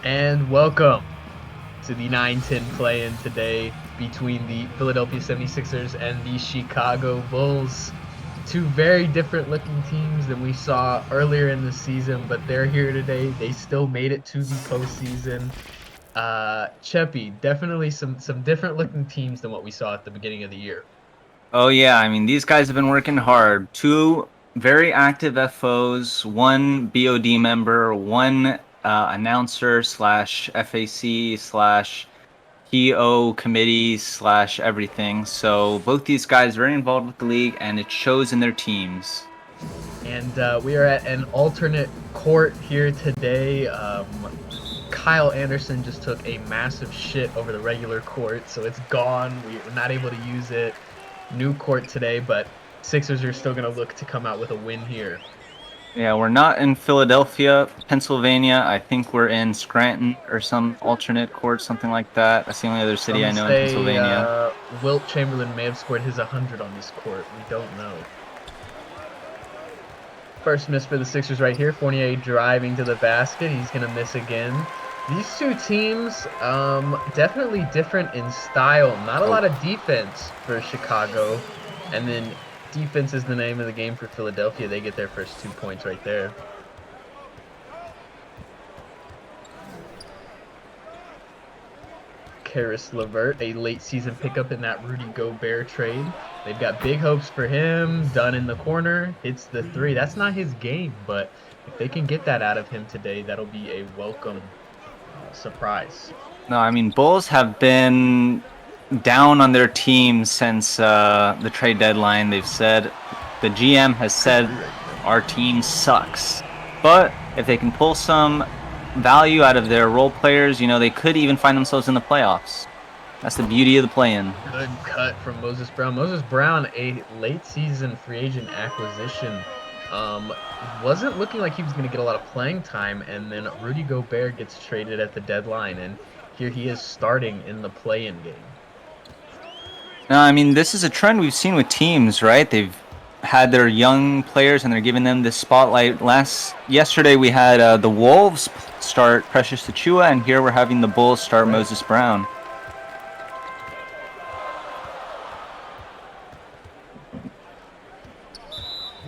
And welcome to the 9-10 play-in today between the Philadelphia 76ers and the Chicago Bulls. Two very different looking teams than we saw earlier in the season, but they're here today. They still made it to the postseason. Cheppy, definitely some different looking teams than what we saw at the beginning of the year. Oh yeah, I mean these guys have been working hard. Two very active FOs, one BOD member, one announcer slash FAC slash PO committee slash everything. So both these guys are very involved with the league, and it shows in their teams. And we are at an alternate court here today. Kyle Anderson just took a massive shit over the regular court, so it's gone. We're not able to use it. New court today, but Sixers are still going to look to come out with a win here. Yeah, we're not in Philadelphia, Pennsylvania. I think we're in Scranton or some alternate court, something like that. That's the only other city I Some know in say Pennsylvania. Wilt Chamberlain may have scored his 100 on this court. We don't know. First miss for the Sixers right here. Fournier driving to the basket. He's going to miss again. These two teams, definitely different in style. Not a lot of defense for Chicago. And then defense is the name of the game for Philadelphia. They get their first 2 points right there. Karis LeVert, a late season pickup in that Rudy Gobert trade. They've got big hopes for him. Dunn in the corner, hits the three. That's not his game, but if they can get that out of him today, that'll be a welcome surprise. No, I mean Bulls have been down on their team since the trade deadline. They've said the GM has said our team sucks, but if they can pull some value out of their role players, you know, they could even find themselves in the playoffs. That's the beauty of the play-in. Good cut from Moses Brown. Moses Brown, a late season free agent acquisition. Wasn't looking like he was going to get a lot of playing time, and then Rudy Gobert gets traded at the deadline, and here he is starting in the play-in game. No, I mean, this is a trend we've seen with teams, right? They've had their young players and they're giving them the spotlight. Yesterday we had the Wolves start Precious Achua, and here we're having the Bulls start Moses Brown.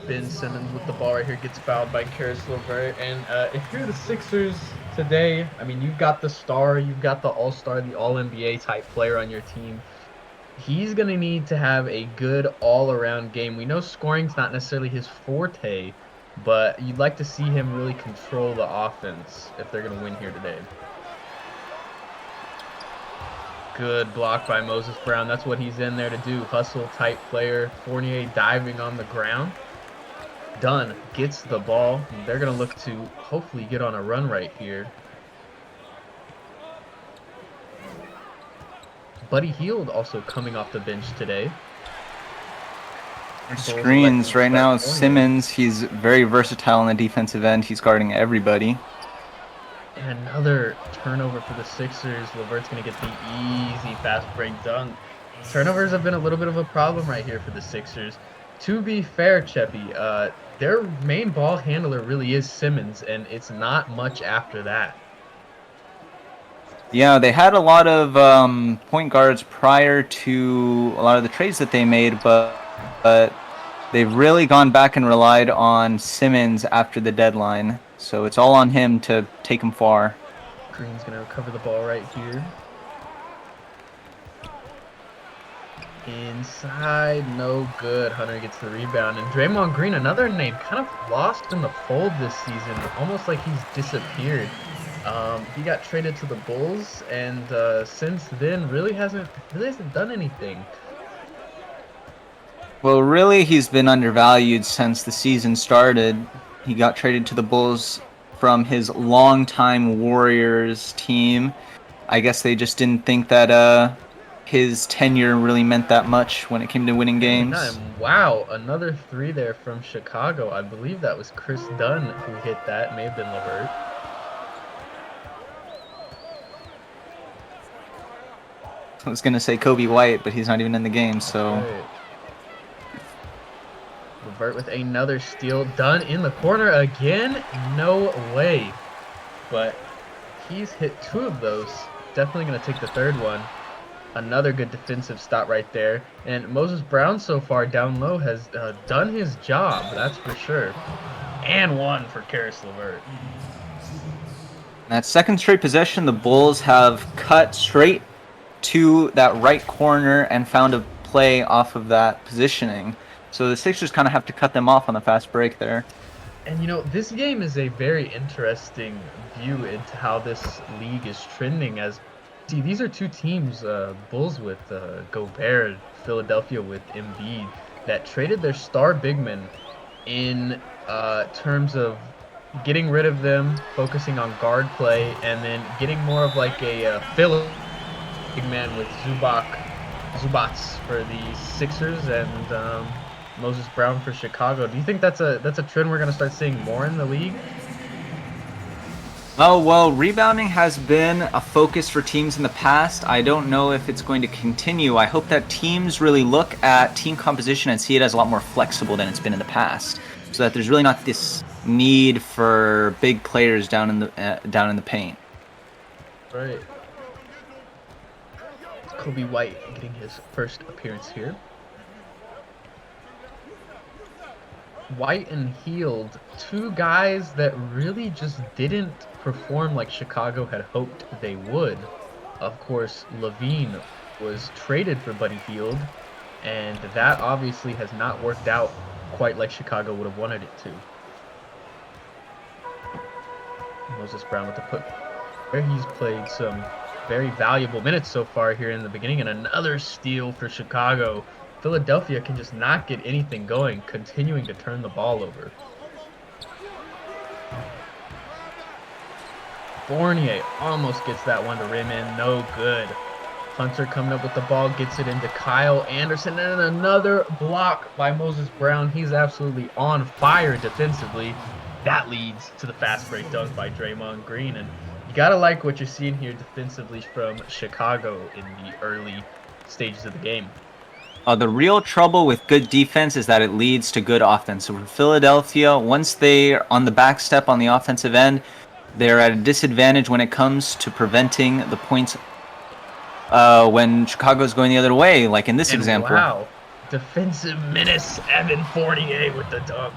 Ben Simmons with the ball right here gets fouled by Karis LeVert. And if you're the Sixers today, I mean, you've got the star, you've got the all-star, the all-NBA type player on your team. He's going to need to have a good all-around game. We know scoring's not necessarily his forte, but you'd like to see him really control the offense if they're going to win here today. Good block by Moses Brown. That's what he's in there to do. Hustle type player. Fournier diving on the ground. Dunn gets the ball. They're going to look to hopefully get on a run right here. Buddy Hield also coming off the bench today. Screens right now. Simmons, he's very versatile on the defensive end. He's guarding everybody. And another turnover for the Sixers. LeVert's going to get the easy fast break dunk. Turnovers have been a little bit of a problem right here for the Sixers. To be fair, Cheppy, their main ball handler really is Simmons, and it's not much after that. Yeah, they had a lot of point guards prior to a lot of the trades that they made, but they've really gone back and relied on Simmons after the deadline. So it's all on him to take him far. Green's going to recover the ball right here. Inside, no good. Hunter gets the rebound. And Draymond Green, another name, kind of lost in the fold this season. Almost like he's disappeared. He got traded to the Bulls, and since then really hasn't done anything. Well, really, he's been undervalued since the season started. He got traded to the Bulls from his longtime Warriors team. I guess they just didn't think that his tenure really meant that much when it came to winning games. Wow, another three there from Chicago. I believe that was Chris Dunn who hit that. May have been LeVert. I was going to say Kobe White, but he's not even in the game, so... Right. LeVert with another steal. Dunn in the corner again? No way. But He's hit 2 of those. Definitely going to take the third one. Another good defensive stop right there. And Moses Brown so far down low has done his job, that's for sure. And one for Karis LeVert. That second straight possession, the Bulls have cut straight to that right corner and found a play off of that positioning. So the Sixers kind of have to cut them off on the fast break there. And this game is a very interesting view into how this league is trending. As see, these are two teams, Bulls with Gobert, Philadelphia with Embiid, that traded their star bigmen in terms of getting rid of them, focusing on guard play, and then getting more of like a filler big man with Zubats for the Sixers and Moses Brown for Chicago. Do you think that's a trend we're gonna start seeing more in the league? Oh, well, rebounding has been a focus for teams in the past. I don't know if it's going to continue. I hope that teams really look at team composition and see it as a lot more flexible than it's been in the past, so that there's really not this need for big players down in the paint. Right. Kobe White getting his first appearance here. White and Heald, two guys that really just didn't perform like Chicago had hoped they would. Of course, Levine was traded for Buddy Hield, and that obviously has not worked out quite like Chicago would have wanted it to. Moses Brown with the put. He's played some very valuable minutes so far here in the beginning, and another steal for Chicago. Philadelphia can just not get anything going, continuing to turn the ball over. Fournier almost gets that one to rim in, no good. Hunter coming up with the ball, gets it into Kyle Anderson, and another block by Moses Brown. He's absolutely on fire defensively. That leads to the fast break dunk by Draymond Green, and you gotta like what you're seeing here defensively from Chicago in the early stages of the game. The real trouble with good defense is that it leads to good offense. So for Philadelphia, once they're on the back step on the offensive end, they're at a disadvantage when it comes to preventing the points when Chicago's going the other way, like in this example. Wow, defensive menace Evan Fournier with the dunk.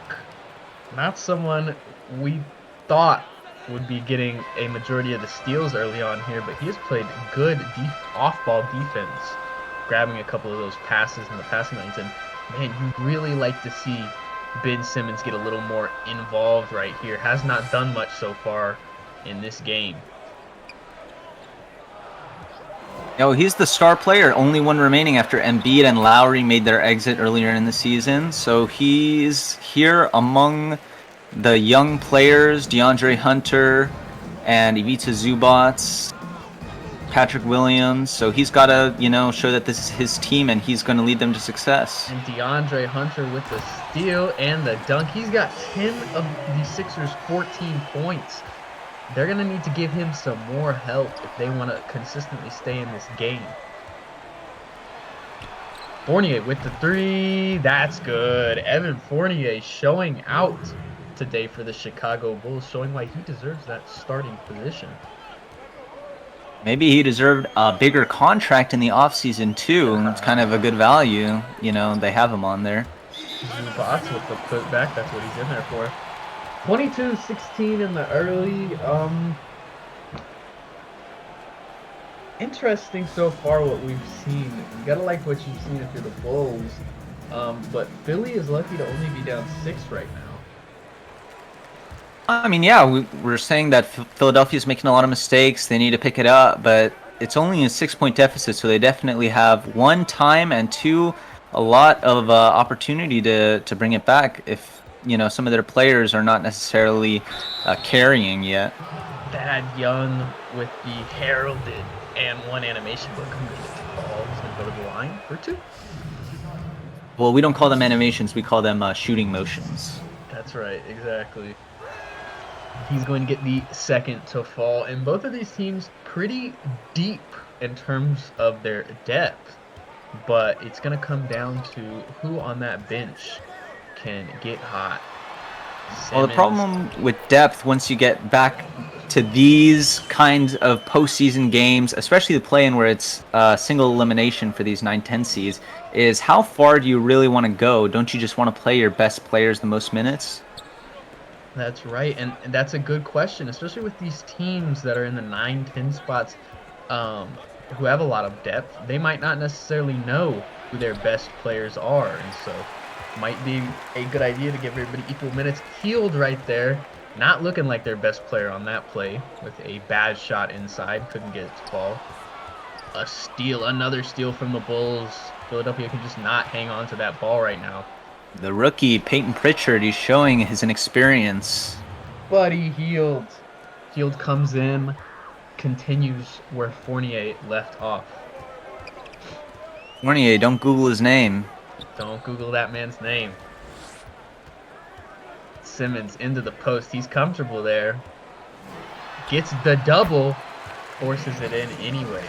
Not someone we thought would be getting a majority of the steals early on here, but he has played good off-ball defense, grabbing a couple of those passes in the passing lanes. And man, you really like to see Ben Simmons get a little more involved right here. Has not done much so far in this game. No, he's the star player, only one remaining after Embiid and Lowry made their exit earlier in the season. So he's here among the young players, DeAndre Hunter and Ivica Zubac, Patrick Williams. So he's got to, show that this is his team and he's going to lead them to success. And DeAndre Hunter with the steal and the dunk. He's got 10 of the Sixers' 14 points. They're going to need to give him some more help if they want to consistently stay in this game. Fournier with the three. That's good. Evan Fournier showing out today for the Chicago Bulls, showing why he deserves that starting position. Maybe he deserved a bigger contract in the offseason, too. It's kind of a good value. They have him on there. Zubac with the putback. That's what he's in there for. 22-16 in the early. Interesting so far what we've seen. You gotta like what you've seen if you're the Bulls. But Philly is lucky to only be down 6 right now. I mean, yeah, we're saying that Philadelphia's making a lot of mistakes. They need to pick it up, but it's only a 6-point deficit, so they definitely have 1 time and 2 a lot of opportunity to bring it back if some of their players are not necessarily carrying yet. Thad Young with the heralded and 1 animation, but couldn't get the ball. He's gonna go to the line for 2. Well, we don't call them animations; we call them shooting motions. That's right, exactly. He's going to get the second to fall, and both of these teams pretty deep in terms of their depth, but it's going to come down to who on that bench can get hot. Well, the problem with depth, once you get back to these kinds of postseason games, especially the play-in where it's single elimination for these 9-10 seeds, is how far do you really want to go? Don't you just want to play your best players the most minutes? That's right, and that's a good question, especially with these teams that are in the 9, 10 spots, um, who have a lot of depth. They might not necessarily know who their best players are, and so might be a good idea to give everybody equal minutes. Healed right there, not looking like their best player on that play with a bad shot inside, couldn't get it to fall. A steal, another steal from the Bulls. Philadelphia can just not hang on to that ball right now. The rookie, Peyton Pritchard, he's showing his inexperience. Buddy Healed. Healed comes in, continues where Fournier left off. Fournier, don't Google his name. Don't Google that man's name. Simmons into the post. He's comfortable there. Gets the double. Forces it in anyways.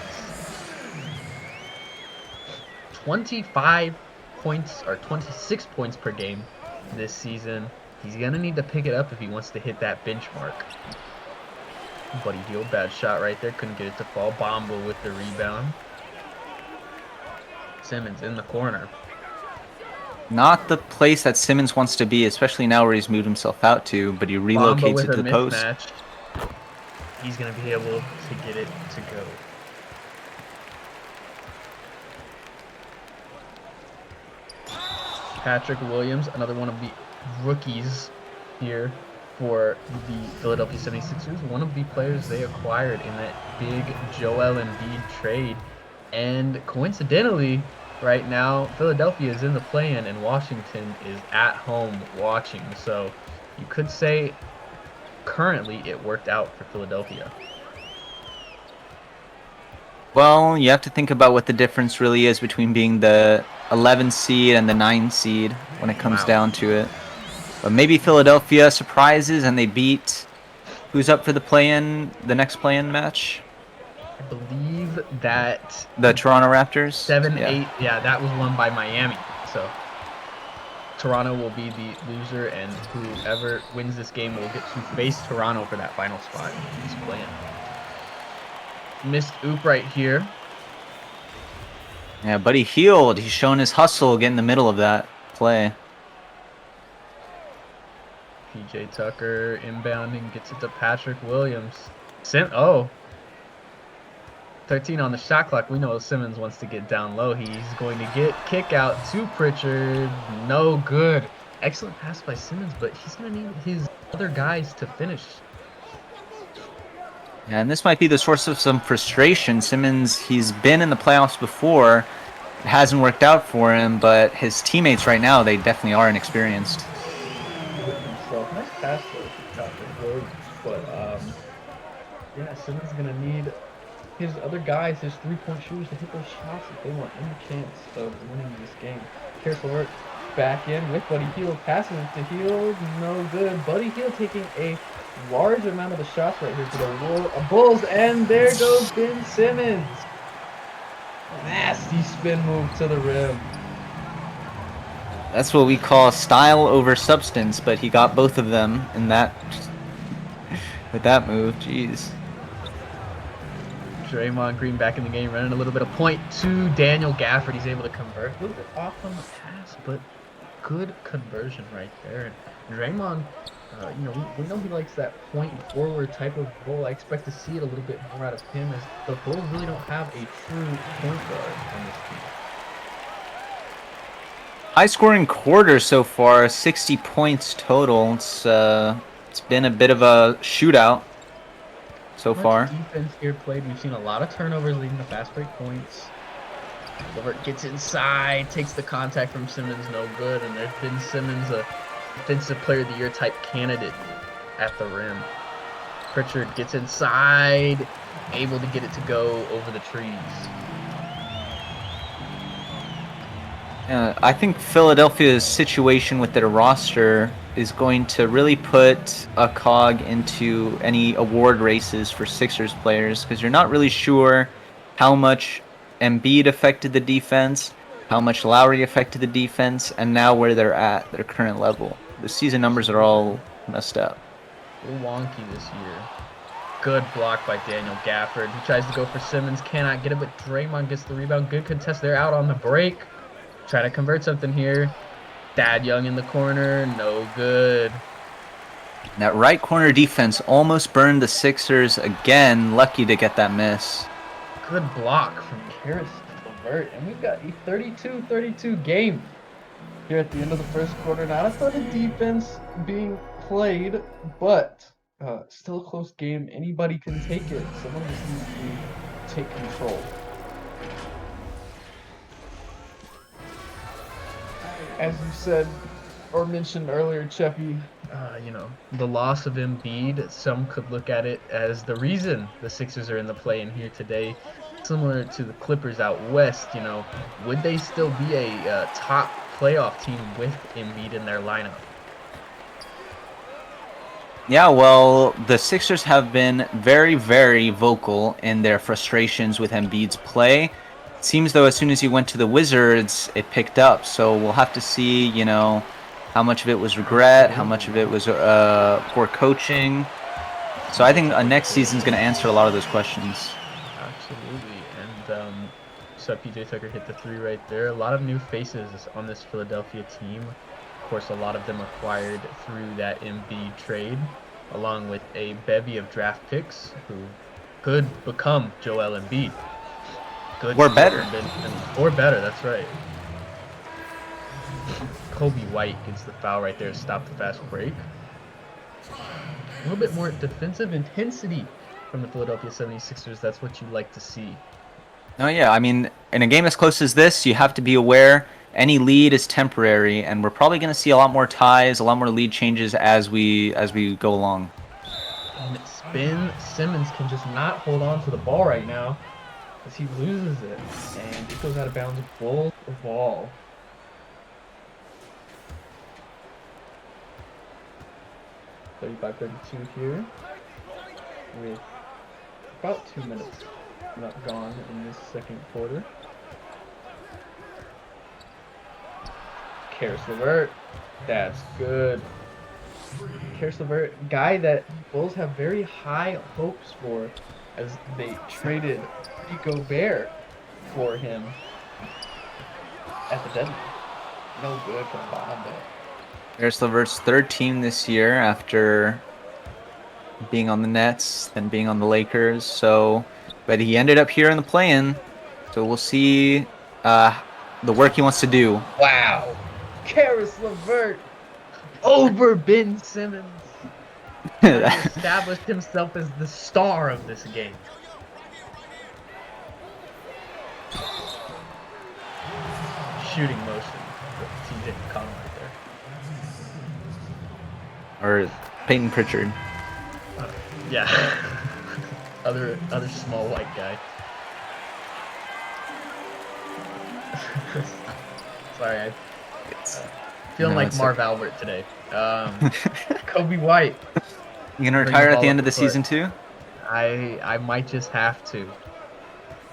25 points or 26 points per game this season. He's going to need to pick it up if he wants to hit that benchmark. Buddy Hield, bad shot right there. Couldn't get it to fall. Bomba with the rebound. Simmons in the corner. Not the place that Simmons wants to be, especially now where he's moved himself out to, but he relocates it to the post. He's going to be able to get it to go. Patrick Williams, another one of the rookies here for the Philadelphia 76ers, one of the players they acquired in that big Joel Embiid trade. And coincidentally, right now, Philadelphia is in the play-in and Washington is at home watching. So you could say currently it worked out for Philadelphia. Well, you have to think about what the difference really is between being the 11 seed and the 9 seed when it comes down to it. But maybe Philadelphia surprises and they beat who's up for the play-in, the next play-in match? I believe that the Toronto Raptors. 7-8. Yeah, that was won by Miami. So Toronto will be the loser, and whoever wins this game will get to face Toronto for that final spot in this play-in. Missed oop right here. Yeah, Buddy Hield. He's showing his hustle, get in the middle of that play. PJ Tucker inbounding, gets it to Patrick Williams. 13 on the shot clock. We know Simmons wants to get down low. He's going to get kick out to Pritchard. No good. Excellent pass by Simmons, but he's going to need his other guys to finish. Yeah, and this might be the source of some frustration. Simmons, he's been in the playoffs before. It hasn't worked out for him, but his teammates right now, they definitely are inexperienced. Nice pass though, but yeah, Simmons is gonna need his other guys, his three-point shooters, to hit those shots if they want any chance of winning this game. Careful work back in with Buddy Hield, passing it to Hield, no good. Buddy Hield taking a large amount of the shots right here for the Bulls, and there goes Ben Simmons. Nasty spin move to the rim. That's what we call style over substance, but he got both of them in that with that move. Jeez. Draymond Green back in the game, running a little bit of point to Daniel Gafford. He's able to convert. A little bit off on the pass, but good conversion right there. And Draymond, we know he likes that point forward type of role. I expect to see it a little bit more out of him, as the Bulls really don't have a true point guard on this team. High scoring quarter so far, 60 points total. It's been a bit of a shootout so far. Defense here played. We've seen a lot of turnovers leading to fast break points. Levert gets inside, takes the contact from Simmons, no good, and there's been Simmons a Defensive Player of the Year type candidate at the rim. Pritchard gets inside, able to get it to go over the trees. I think Philadelphia's situation with their roster is going to really put a cog into any award races for Sixers players, because you're not really sure how much Embiid affected the defense, how much Lowry affected the defense, and now where they're at, their current level. The season numbers are all messed up. A little wonky this year. Good block by Daniel Gafford. He tries to go for Simmons, cannot get it, but Draymond gets the rebound. Good contest. They're out on the break. Trying to convert something here. Thad Young in the corner. No good. That right corner defense almost burned the Sixers again. Lucky to get that miss. Good block from Karis LeVert. And we've got a 32-32 game here at the end of the first quarter. Not a ton of defense being played, but still a close game. Anybody can take it. Someone just needs to take control. As you said or mentioned earlier, Cheppy, the loss of Embiid, some could look at it as the reason the Sixers are in the play-in here today. Similar to the Clippers out west, would they still be a top playoff team with Embiid in their lineup? Yeah, well, the Sixers have been very, very vocal in their frustrations with Embiid's play. It seems though as soon as he went to the Wizards, it picked up. So we'll have to see, how much of it was regret, how much of it was poor coaching. So I think next season's going to answer a lot of those questions. Absolutely. And so PJ Tucker hit the three right there. A lot of new faces on this Philadelphia team. Of course, a lot of them acquired through that Embiid trade, along with a bevy of draft picks who could become Joel Embiid. Good Or better. Or better, that's right. Kobe White gets the foul right there to stop the fast break. A little bit more defensive intensity from the Philadelphia 76ers. That's what you like to see. Oh yeah, I mean, in a game as close as this, you have to be aware any lead is temporary, and we're probably going to see a lot more ties, a lot more lead changes as we go along. And Ben Simmons can just not hold on to the ball right now as he loses it, and it goes out of bounds. Bulls ball. Thirty-five, 32 here with about 2 minutes not gone in this second quarter. Karis LeVert, that's good. Karis LeVert, guy that Bulls have very high hopes for, as they traded Gobert for him at the deadline. No good for Bob. Karis LeVert's third team this year after being on the Nets, then being on the Lakers. But he ended up here in the play-in. So we'll see the work he wants to do. Wow. Karis LeVert over Ben Simmons. He established himself as the star of this game. Shooting motion. TJ McConnell right there. Or Peyton Pritchard. Yeah. other small white guy. Sorry, I'm feeling like Marv Albert today. Kobe White. You gonna retire at the end of the season too? I might just have to.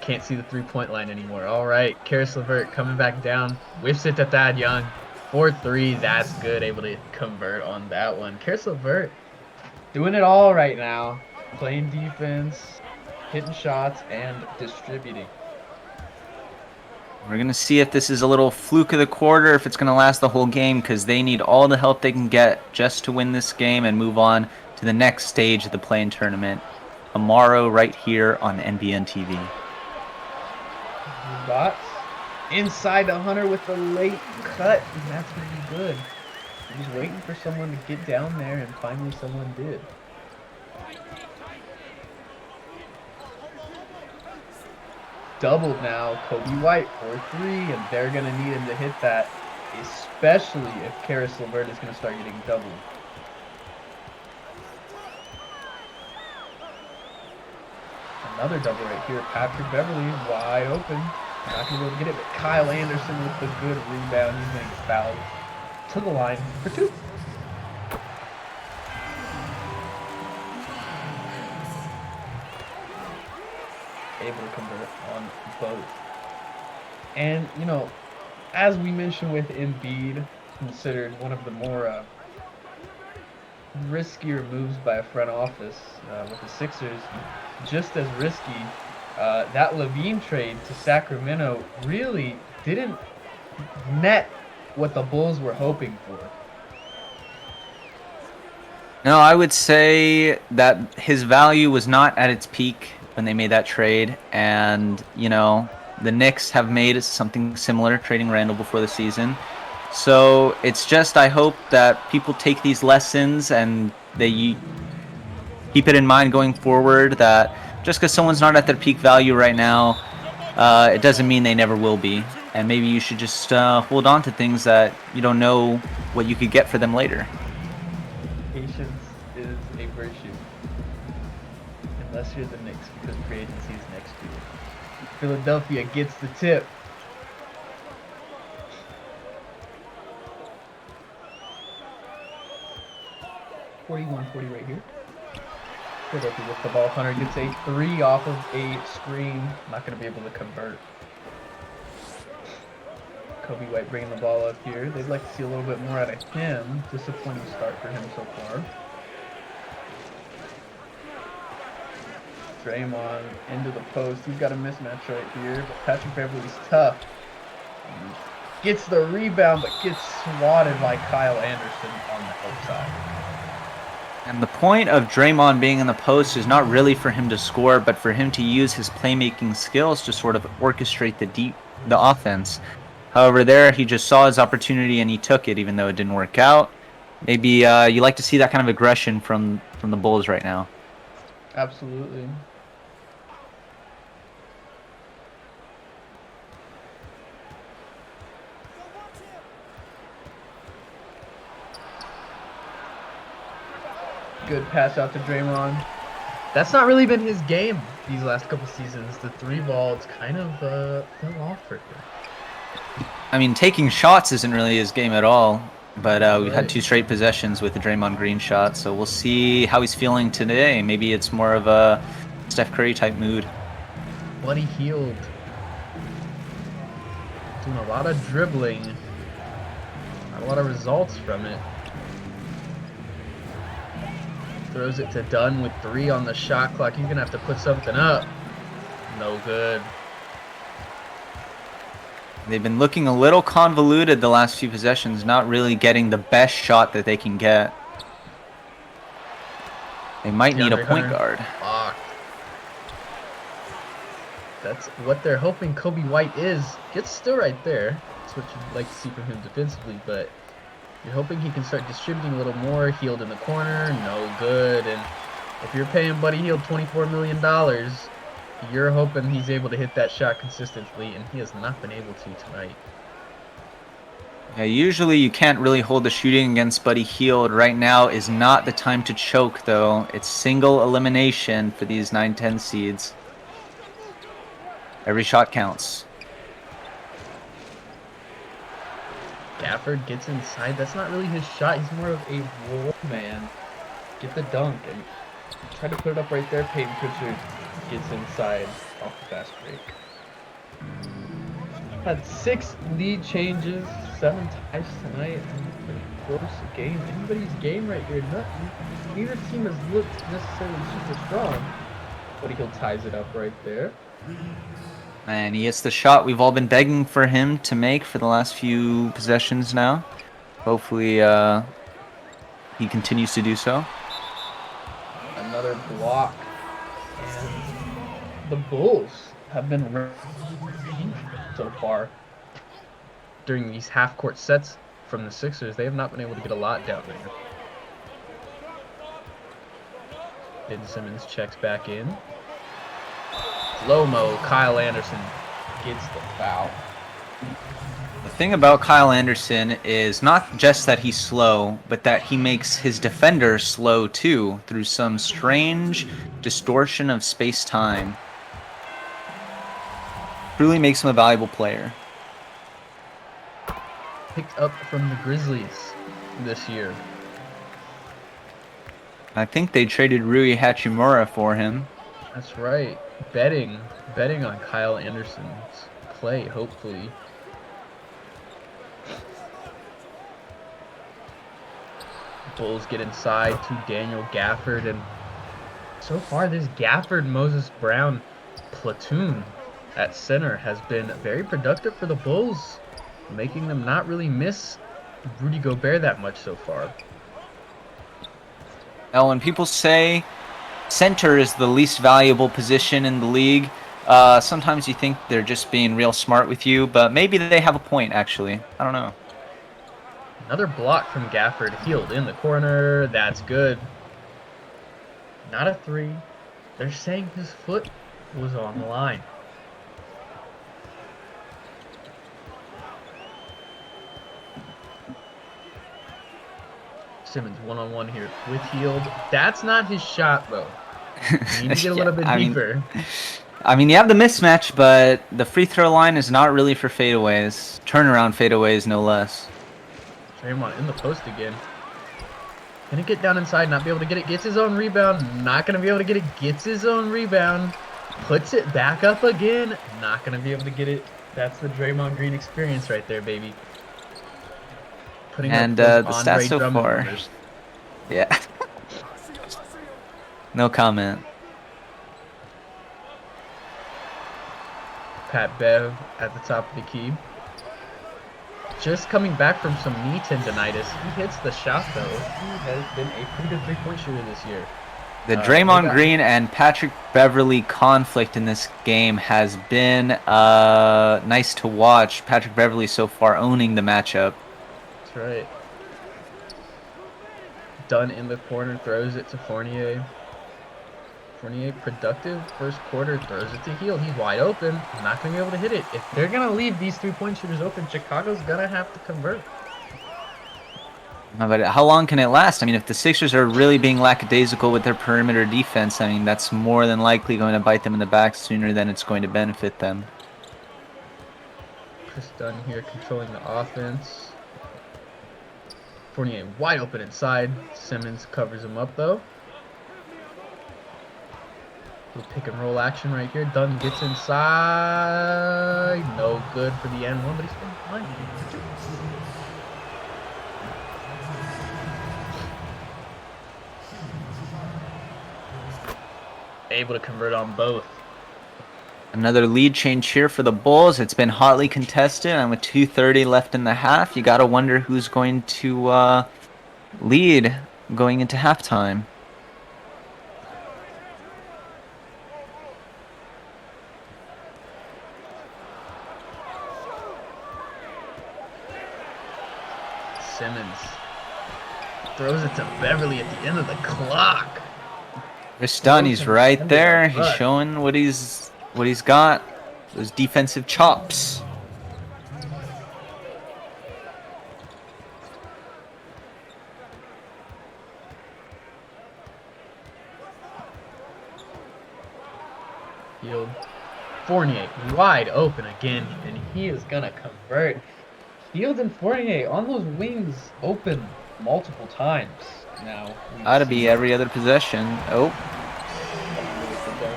Can't see the three-point line anymore. All right, Karis LeVert coming back down. Whiffs it to Thad Young. 4-3, that's good. Able to convert on that one. Karis LeVert doing it all right now. Playing defense, hitting shots, and distributing. We're going to see if this is a little fluke of the quarter, if it's going to last the whole game, because they need all the help they can get just to win this game and move on to the next stage of the play-in tournament tomorrow right here on NBN TV. Bots inside the Hunter with the late cut, and that's going to be good. I'm just waiting for someone to get down there, and finally someone did. Doubled now, Kobe White, 4-3, and they're going to need him to hit that, especially if Karis LeVert is going to start getting doubled. Another double right here. Patrick Beverly wide open. Not going to be able to get it, but Kyle Anderson with the good rebound. He's going to get fouled to the line for two. Able to convert on both. And, as we mentioned with Embiid, considered one of the more riskier moves by a front office with the Sixers. Just as risky, that Levine trade to Sacramento really didn't net what the Bulls were hoping for. No, I would say that his value was not at its peak when they made that trade. And, the Knicks have made something similar, trading Randall before the season. So it's just, I hope that people take these lessons and they keep it in mind going forward that just because someone's not at their peak value right now, it doesn't mean they never will be. And maybe you should just hold on to things that you don't know what you could get for them later. Patience is a virtue, unless you're the Knicks, because free agency is next year. Philadelphia gets the tip. (41-40) right here. Philadelphia with the ball. Hunter gets a 3 off of a screen. Not going to be able to convert. Kobe White bringing the ball up here. They'd like to see a little bit more out of him. Disappointing start for him so far. Draymond into the post. He's got a mismatch right here. But Patrick Beverley's tough. Gets the rebound, but gets swatted by Kyle Anderson on the outside. And the point of Draymond being in the post is not really for him to score, but for him to use his playmaking skills to sort of orchestrate the offense. However, there he just saw his opportunity and he took it, even though it didn't work out. Maybe you like to see that kind of aggression from the Bulls right now. Absolutely. Good pass out to Draymond. That's not really been his game these last couple seasons. The 3-ball, it's kind of fell off for him. I mean, taking shots isn't really his game at all. But we've had Right. 2 straight possessions with the Draymond Green shot, so we'll see how he's feeling today. Maybe it's more of a Steph Curry type mood. Buddy Hield doing a lot of dribbling. Not a lot of results from it. Throws it to Dunn with 3 on the shot clock. He's going to have to put something up. No good. They've been looking a little convoluted the last few possessions, not really getting the best shot that they can get. They might need a point guard. Blocked. That's what they're hoping Kobe White is. Gets still right there. That's what you'd like to see from him defensively, but you're hoping he can start distributing a little more. Hield in the corner, no good. And if you're paying Buddy Hield $24 million, you're hoping he's able to hit that shot consistently, and he has not been able to tonight. Yeah, usually you can't really hold the shooting against Buddy Hield. Right now is not the time to choke, though. It's single elimination for these 9-10 seeds. Every shot counts. Gafford gets inside. That's not really his shot. He's more of a roll man. Get the dunk and try to put it up right there. Peyton Pritchard gets inside off the fast break. Had 6 lead changes, 7 ties tonight. Pretty close game. Anybody's game right here. Neither team has looked necessarily super strong. But he'll ties it up right there. And he hits the shot we've all been begging for him to make for the last few possessions now. Hopefully he continues to do so. Another block. And the Bulls have been so far during these half-court sets from the Sixers. They have not been able to get a lot down there. Ben Simmons checks back in. Lomo, Kyle Anderson gets the foul. The thing about Kyle Anderson is not just that he's slow, but that he makes his defenders slow too through some strange distortion of space-time. Truly makes him a valuable player. Picked up from the Grizzlies this year. I think they traded Rui Hachimura for him. That's right. Betting on Kyle Anderson's play, hopefully. Bulls get inside to Daniel Gafford, and so far this Gafford Moses Brown platoon at center has been very productive for the Bulls, making them not really miss Rudy Gobert that much so far. Now, when people say center is the least valuable position in the league, sometimes you think they're just being real smart with you, but maybe they have a point, actually. I don't know. Another block from Gafford, Hield in the corner. That's good. Not a three. They're saying his foot was on the line. Simmons one-on-one here with Hield. That's not his shot, though. You need to get a little bit deeper. I mean, you have the mismatch, but the free throw line is not really for fadeaways. Turnaround fadeaways, no less. Draymond in the post again. Gonna get down inside, not be able to get it. Gets his own rebound. Not gonna be able to get it. Gets his own rebound. Puts it back up again. Not gonna be able to get it. That's the Draymond Green experience right there, baby. Putting And up the those stats Andre so Drummond far. numbers. Yeah. No comment. Pat Bev at the top of the key. Just coming back from some knee tendonitis. He hits the shot, though. He has been a pretty good three-point shooter this year. The Draymond Green and Patrick Beverley conflict in this game has been nice to watch. Patrick Beverley so far owning the matchup. That's right. Dunn in the corner, throws it to Fournier. Fournier, productive first quarter, throws it to Hield. He's wide open. Not going to be able to hit it. If they're going to leave these three-point shooters open, Chicago's going to have to convert. But how long can it last? I mean, if the Sixers are really being lackadaisical with their perimeter defense, I mean, that's more than likely going to bite them in the back sooner than it's going to benefit them. Chris Dunn here controlling the offense. Fournier wide open inside. Simmons covers him up, though. Little pick and roll action right here. Dunn gets inside. No good for the N1, but he's still fine. Able to convert on both. Another lead change here for the Bulls. It's been hotly contested, and with 2:30 left in the half, you got to wonder who's going to lead going into halftime. Simmons throws it to Beverley at the end of the clock. Chris Dunn, he's right there. He's showing what he's got. Those defensive chops. Hield. Fournier wide open again, and he is gonna convert. Hield and Fournier on those wings open multiple times now. Ought to be every other possession. Oh.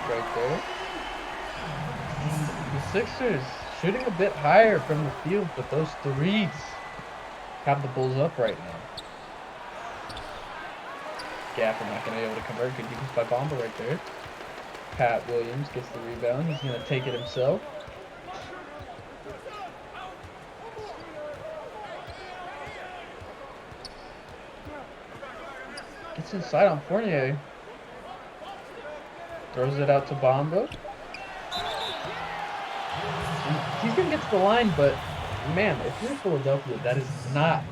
Right there. The Sixers shooting a bit higher from the field, but those threes have the Bulls up right now. Gafford not going to be able to convert. Good defense by Bomba right there. Pat Williams gets the rebound. He's going to take it himself. Gets inside on Fournier. Throws it out to Bomba. He's going to get to the line, but man, if you're Philadelphia, that is not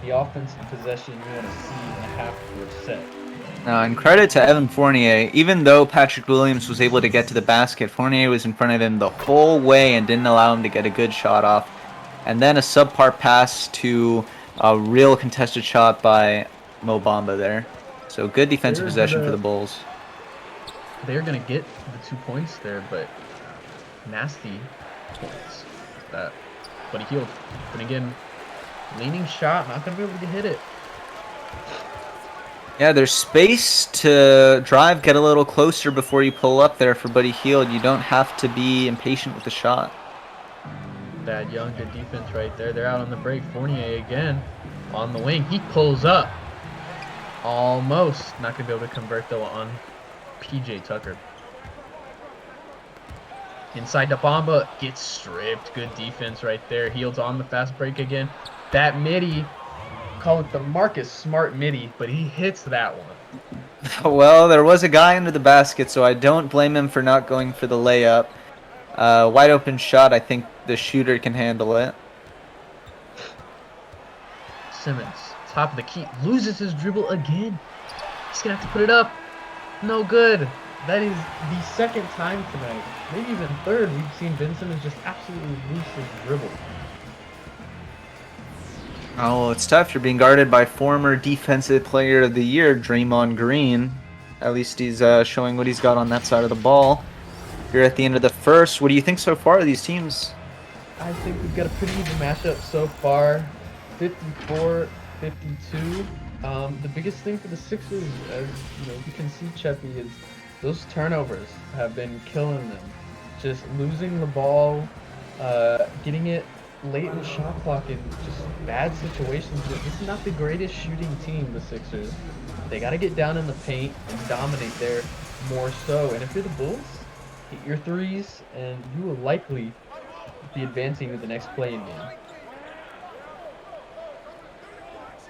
the offensive possession you want to see in a half-court set. And credit to Evan Fournier. Even though Patrick Williams was able to get to the basket, Fournier was in front of him the whole way and didn't allow him to get a good shot off. And then a subpar pass to a real contested shot by Mo Bamba there. So good defensive possession for the Bulls. They're going to get the 2 points there, but nasty points. That, but he healed. But again, leaning shot, not going to be able to hit it. Yeah, there's space to drive, get a little closer before you pull up there for Buddy Hield. You don't have to be impatient with the shot. Bad Young, good defense right there. They're out on the break. Fournier again on the wing. He pulls up. Almost not going to be able to convert, though, on PJ Tucker. Inside to Bamba, gets stripped. Good defense right there. Heels on the fast break again. That midi, call it the Marcus Smart midi, but he hits that one. Well, there was a guy under the basket, so I don't blame him for not going for the layup. Wide open shot, I think the shooter can handle it. Simmons, top of the key, loses his dribble again. He's going to have to put it up. No good. That is the second time tonight, maybe even third, we've seen Ben Simmons just absolutely lose his dribble. Oh, well, it's tough. You're being guarded by former Defensive Player of the Year, Draymond Green. At least he's showing what he's got on that side of the ball. You're at the end of the first. What do you think so far of these teams? I think we've got a pretty even matchup so far, 54-52. The biggest thing for the Sixers, as you can see, Cheppy, is those turnovers have been killing them. Just losing the ball, getting it late in the shot clock in just bad situations. This is not the greatest shooting team, the Sixers. They got to get down in the paint and dominate there more so. And if you're the Bulls, hit your threes, and you will likely be advancing to the next play-in game.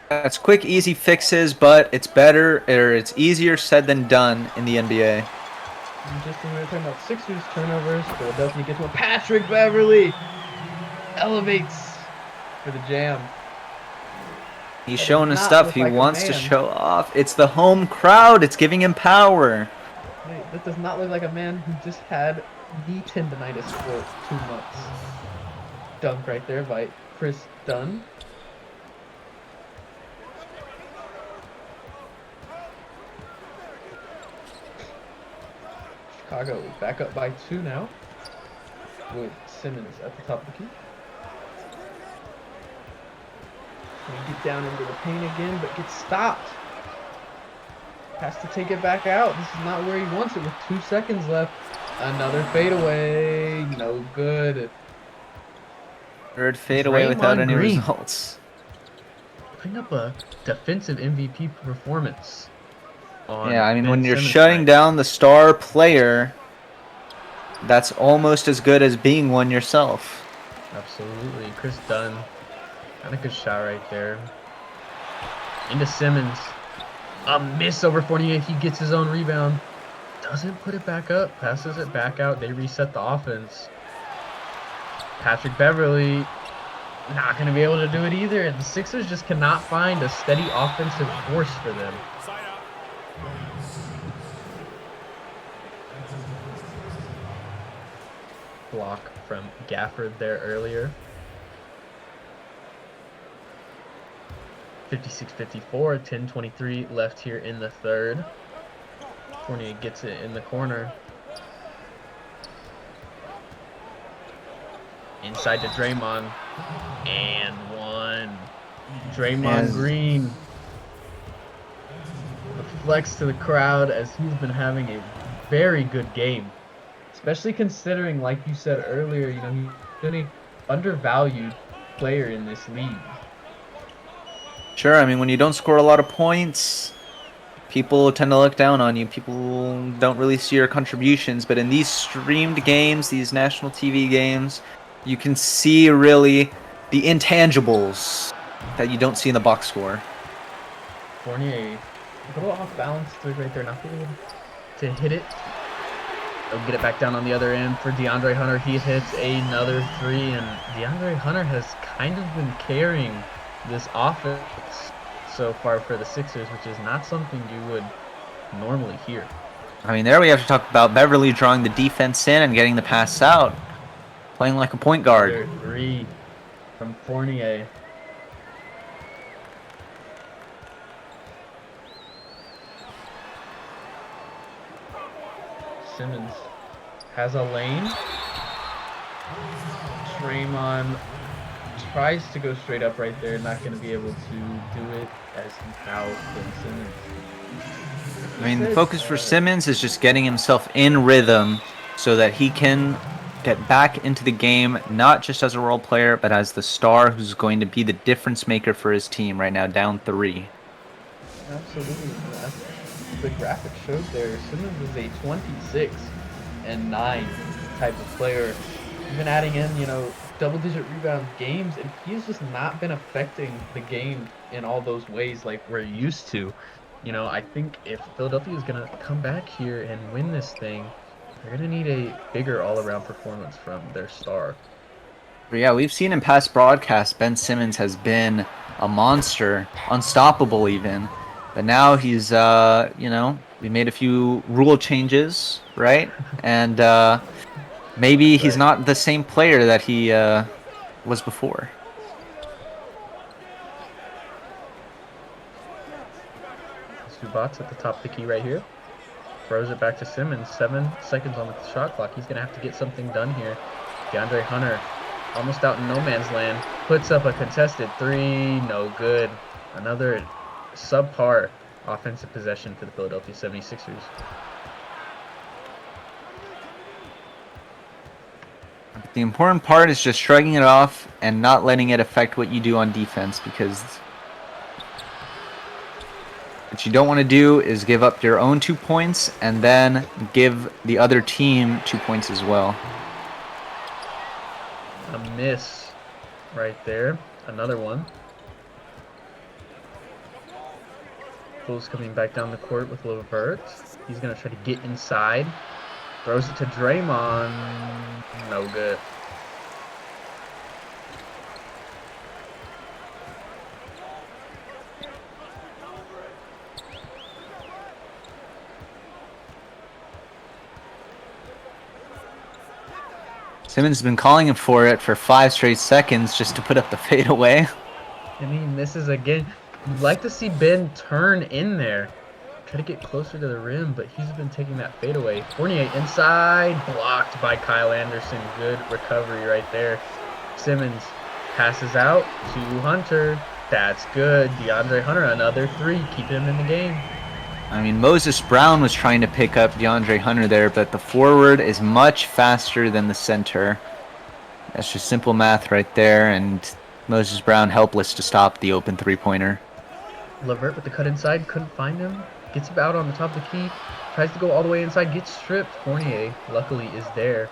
It's quick, easy fixes, but it's better, or it's easier said than done in the NBA. And just when we were talking about Sixers turnovers, Philadelphia gets one. Patrick Beverley elevates for the jam. He's That showing does his not stuff. look He like a wants to man. show off. It's the home crowd. It's giving him power. Wait, that does not look like a man who just had the tendonitis for 2 months. Dunk right there by Chris Dunn. Chicago back up by 2 now, with Simmons at the top of the key. Gonna get down into the paint again, but gets stopped. Has to take it back out. This is not where he wants it with 2 seconds left. Another fadeaway. No good. Third fadeaway without Draymond any Green results. putting up a defensive MVP performance on Yeah, I mean, Ben when you're Simmons shutting tonight. down the star player, that's almost as good as being one yourself. Absolutely. Chris Dunn. Got a good shot right there. Into Simmons. A miss over Fournier. He gets his own rebound. Doesn't put it back up. Passes it back out. They reset the offense. Patrick Beverley not going to be able to do it either. And the Sixers just cannot find a steady offensive force for them. Block from Gafford there earlier. 56-54, 10:23 left here in the third. Fournier gets it in the corner. Inside to Draymond. And one. Draymond Green. The flex to the crowd as he's been having a very good game. Especially considering, like you said earlier, he's an undervalued player in this league. Sure, I mean, when you don't score a lot of points, people tend to look down on you. People don't really see your contributions. But in these streamed games, these national TV games, you can see really the intangibles that you don't see in the box score. Fournier, a little off balance right there, not being able to hit it. They'll get it back down on the other end for DeAndre Hunter. He hits another 3, and DeAndre Hunter has kind of been carrying this offense so far for the Sixers, which is not something you would normally hear. I mean, there we have to talk about Beverly drawing the defense in and getting the pass out. Playing like a point guard. Another 3 from Fournier. Simmons has a lane. Draymond tries to go straight up right there. Not going to be able to do it as he fouls Ben Simmons. I mean, the focus for Simmons is just getting himself in rhythm so that he can get back into the game, not just as a role player, but as the star who's going to be the difference maker for his team right now, down 3. Absolutely. As the graphic showed there, Simmons is a 26-9 type of player. Even adding in, double-digit rebound games, and he's just not been affecting the game in all those ways like we're used to. I think if Philadelphia is gonna come back here and win this thing, they're gonna need a bigger all-around performance from their star. But yeah, we've seen in past broadcasts Ben Simmons has been a monster, unstoppable even. But now he's, we made a few rule changes, right? And maybe he's Right. not the same player that he was before. Zubats at the top of the key right here. Throws it back to Simmons. 7 seconds on the shot clock. He's going to have to get something done here. DeAndre Hunter, almost out in no man's land, puts up a contested three. No good. Another subpar offensive possession for the Philadelphia 76ers. The important part is just shrugging it off and not letting it affect what you do on defense, because what you don't want to do is give up your own 2 points and then give the other team 2 points as well. A miss right there. Another one. Bulls coming back down the court with LeVert. He's going to try to get inside. Throws it to Draymond. No good. Simmons has been calling him for it for 5 straight seconds just to put up the fadeaway. And he misses again. You'd like to see Ben turn in there. Try to get closer to the rim, but he's been taking that fadeaway. Fournier inside, blocked by Kyle Anderson. Good recovery right there. Simmons passes out to Hunter. That's good. DeAndre Hunter, another three, keeping him in the game. I mean, Moses Brown was trying to pick up DeAndre Hunter there, but the forward is much faster than the center. That's just simple math right there, and Moses Brown helpless to stop the open three-pointer. LeVert with the cut inside, couldn't find him. Gets about on the top of the key, tries to go all the way inside, gets stripped. Fournier, luckily, is there.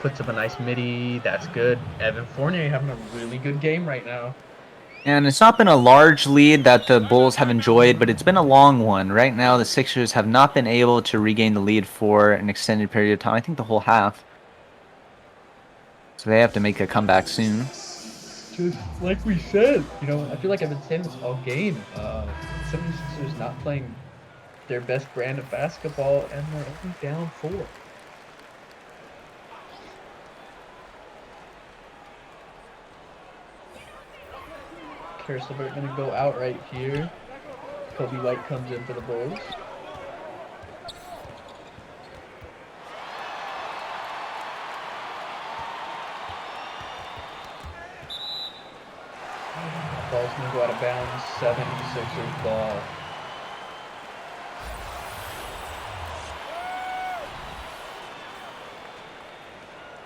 Puts up a nice midi, that's good. Evan Fournier having a really good game right now. And it's not been a large lead that the Bulls have enjoyed, but it's been a long one. Right now, the Sixers have not been able to regain the lead for an extended period of time. I think the whole half. So they have to make a comeback soon. Just like we said, I feel like I've been saying this all game. 76ers not playing their best brand of basketball, and they're only down 4. Karis LeVert going to go out right here. Kobe White comes in for the Bulls. Ball's going to go out of bounds. 76ers ball.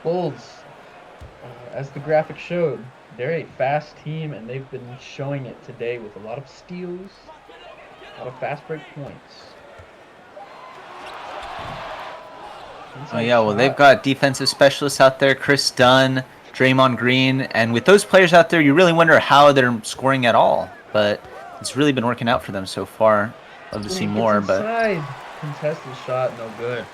Bulls, as the graphic showed, they're a fast team, and they've been showing it today with a lot of steals, a lot of fast break points. Oh yeah, well they've got defensive specialists out there, Chris Dunn, Draymond Green, and with those players out there, you really wonder how they're scoring at all. But it's really been working out for them so far. Love to see more, but contested shot, no good.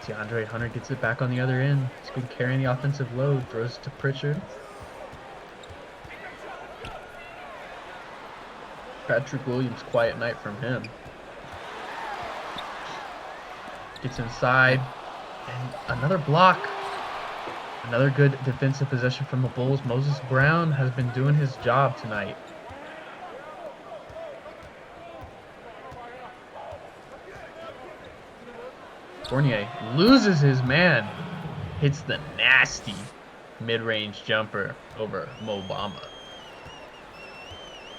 DeAndre Hunter gets it back on the other end. He's been carrying the offensive load. Throws it to Pritchard. Patrick Williams, quiet night from him. Gets inside. And another block. Another good defensive possession from the Bulls. Moses Brown has been doing his job tonight. Fournier loses his man. Hits the nasty mid-range jumper over Mo Bamba.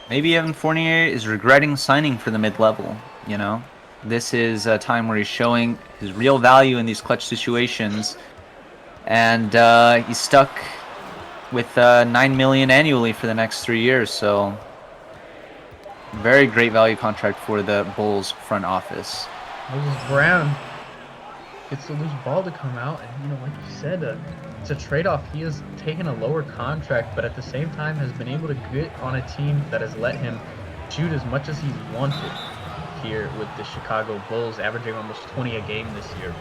Maybe Evan Fournier is regretting signing for the mid-level, This is a time where he's showing his real value in these clutch situations. And he's stuck with $9 million annually for the next 3 years, so Very great value contract for the Bulls front office. Moses Brown gets the loose ball to come out, and like you said, it's a trade-off. He has taken a lower contract, but at the same time has been able to get on a team that has let him shoot as much as he's wanted here with the Chicago Bulls, averaging almost 20 a game this year.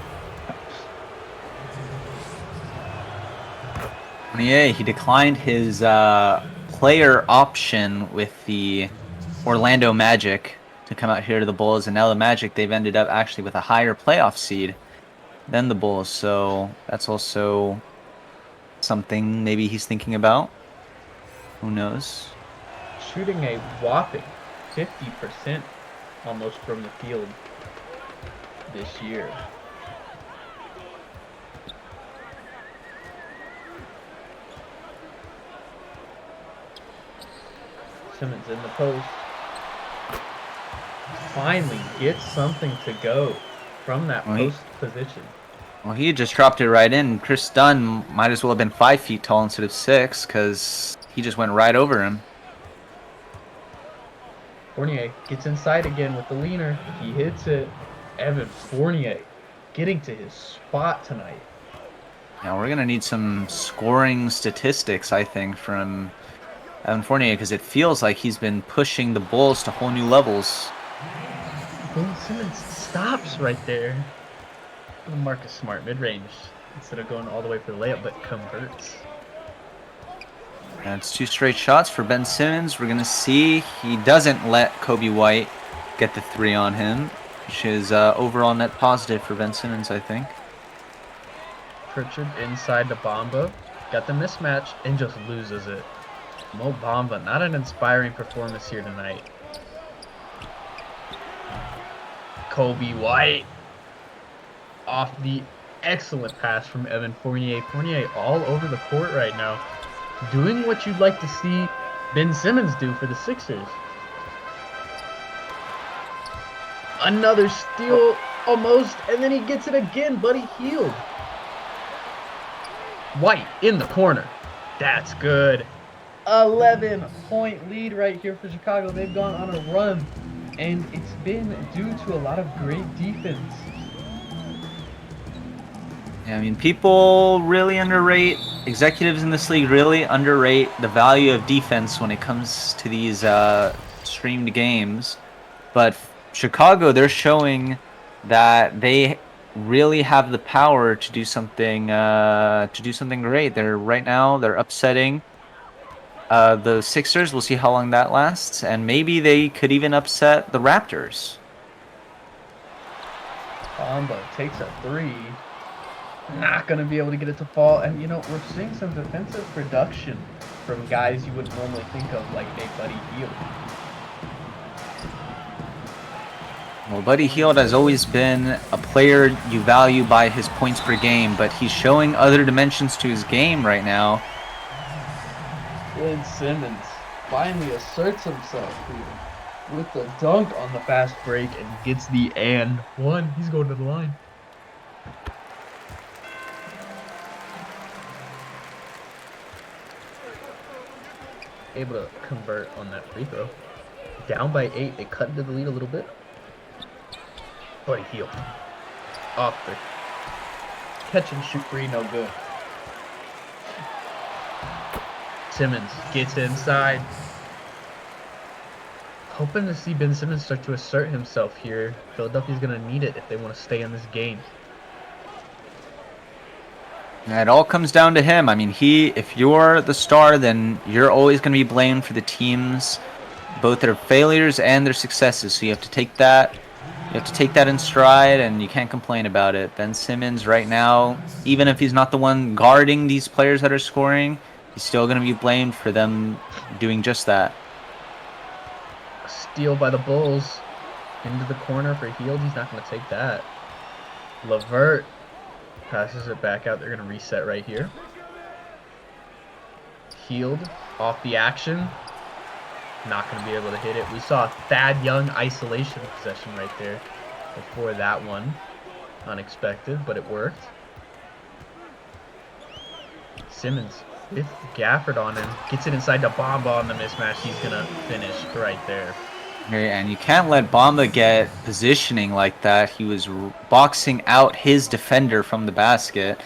Yeah, he declined his player option with the Orlando Magic to come out here to the Bulls, and now the Magic, they've ended up actually with a higher playoff seed than the Bulls, so that's also something maybe he's thinking about. Who knows? Shooting a whopping 50% almost from the field this year. Simmons in the post. Finally gets something to go from that post position. Well, he just dropped it right in. Chris Dunn might as well have been 5 feet tall instead of 6 because he just went right over him. Fournier gets inside again with the leaner. He hits it. Evan Fournier getting to his spot tonight. Now we're going to need some scoring statistics, I think, from Evan Fournier because it feels like he's been pushing the Bulls to whole new levels. Ben Simmons stops right there. Marcus Smart mid-range instead of going all the way for the layup, but converts. That's 2 straight shots for Ben Simmons. We're going to see he doesn't let Kobe White get the 3 on him, which is overall net positive for Ben Simmons, I think. Pritchard inside to Bamba. Got the mismatch and just loses it. Mo Bamba, not an inspiring performance here tonight. Kobe White off the excellent pass from Evan Fournier. Fournier all over the court right now, doing what you'd like to see Ben Simmons do for the Sixers. Another steal almost, and then he gets it again. Buddy Hield. White in the corner. That's good. 11-point lead right here for Chicago. They've gone on a run, and it's been due to a lot of great defense. Yeah, I mean, people really underrate, executives in this league really underrate the value of defense when it comes to these streamed games. But Chicago, they're showing that they really have the power to do something great. They're upsetting the Sixers. We'll see how long that lasts, and maybe they could even upset the Raptors. Bamba takes a 3. Not going to be able to get it to fall. And, we're seeing some defensive production from guys you wouldn't normally think of, like a Buddy Hield. Well, Buddy Hield has always been a player you value by his points per game, but he's showing other dimensions to his game right now. Ben Simmons finally asserts himself here with the dunk on the fast break and gets the and one. He's going to the line. Able to convert on that free throw. Down by 8. They cut into the lead a little bit. Buddy Hield. Off the catch and shoot free, no good. Simmons gets inside. Hoping to see Ben Simmons start to assert himself here. Philadelphia's going to need it if they want to stay in this game. It all comes down to him. I mean, if you're the star, then you're always going to be blamed for the team's both their failures and their successes. So you have to take that. You have to take that in stride, and you can't complain about it. Ben Simmons right now, even if he's not the one guarding these players that are scoring, he's still going to be blamed for them doing just that. Steal by the Bulls into the corner for Hield. He's not going to take that. LeVert passes it back out. They're going to reset right here. Hield off the action. Not going to be able to hit it. We saw a Thad Young isolation possession right there before that one. Unexpected, but it worked. Simmons with Gafford on him. Gets it inside to Bamba on the mismatch. He's going to finish right there. Okay, and you can't let Bomba get positioning like that. He was boxing out his defender from the basket,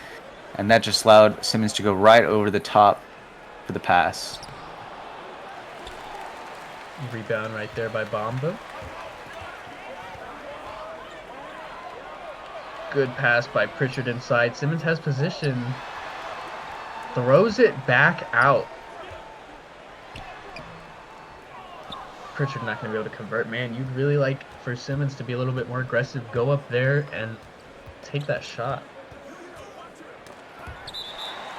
and that just allowed Simmons to go right over the top for the pass. Rebound right there by Bamba. Good pass by Pritchard inside. Simmons has position. Throws it back out. Pritchard not going to be able to convert. Man, you'd really like for Simmons to be a little bit more aggressive. Go up there and take that shot.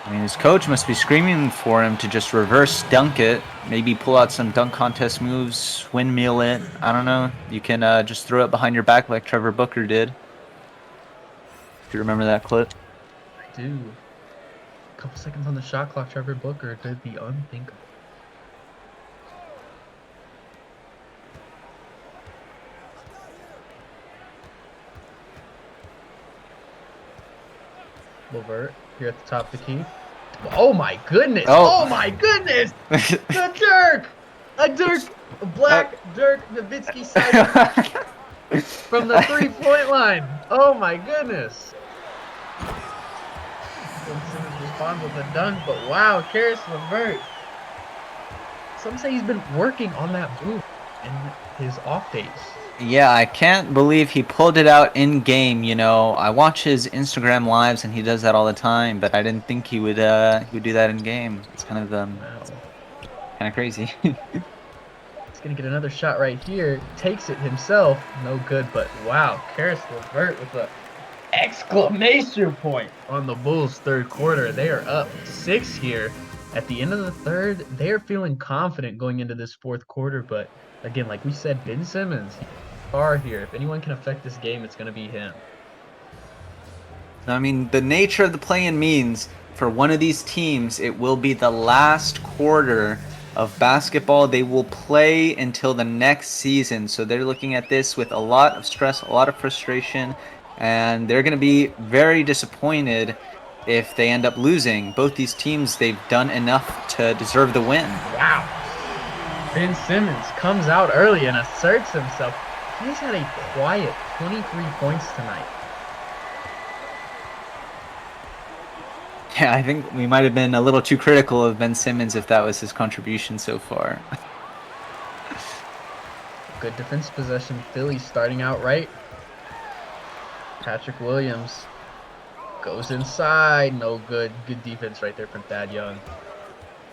I mean, his coach must be screaming for him to just reverse dunk it. Maybe pull out some dunk contest moves, windmill it. I don't know. You can just throw it behind your back like Trevor Booker did. If you remember that clip. I do. A couple seconds on the shot clock, Trevor Booker did the unthinkable. Levert here at the top of the key. Oh my goodness! Oh my goodness! The Dirk! A black Dirk Nowitzki sighting from the 3-point line. Oh my goodness! Simmons responds with a dunk, but wow, Karis LeVert. Some say he's been working on that move in his off days. Yeah, I can't believe he pulled it out in game. You know, I watch his Instagram lives and he does that all the time, but I didn't think he would do that in game. It's kind of crazy. He's gonna get another shot right here. Takes it himself, no good. But wow, Karis LeVert with a exclamation point on the Bulls' third quarter. They are up 6 here at the end of the third. They are feeling confident going into this fourth quarter, but again, like we said, Ben Simmons, are here. If anyone can affect this game, it's going to be him. I mean, the nature of the play-in means for one of these teams, it will be the last quarter of basketball they will play until the next season. So they're looking at this with a lot of stress, a lot of frustration, and they're going to be very disappointed if they end up losing. Both these teams, they've done enough to deserve the win. Wow. Ben Simmons comes out early and asserts himself. He's had a quiet 23 points tonight. Yeah, I think we might have been a little too critical of Ben Simmons if that was his contribution so far. Good defense possession. Philly starting out right. Patrick Williams goes inside. No good. Good defense right there from Thad Young.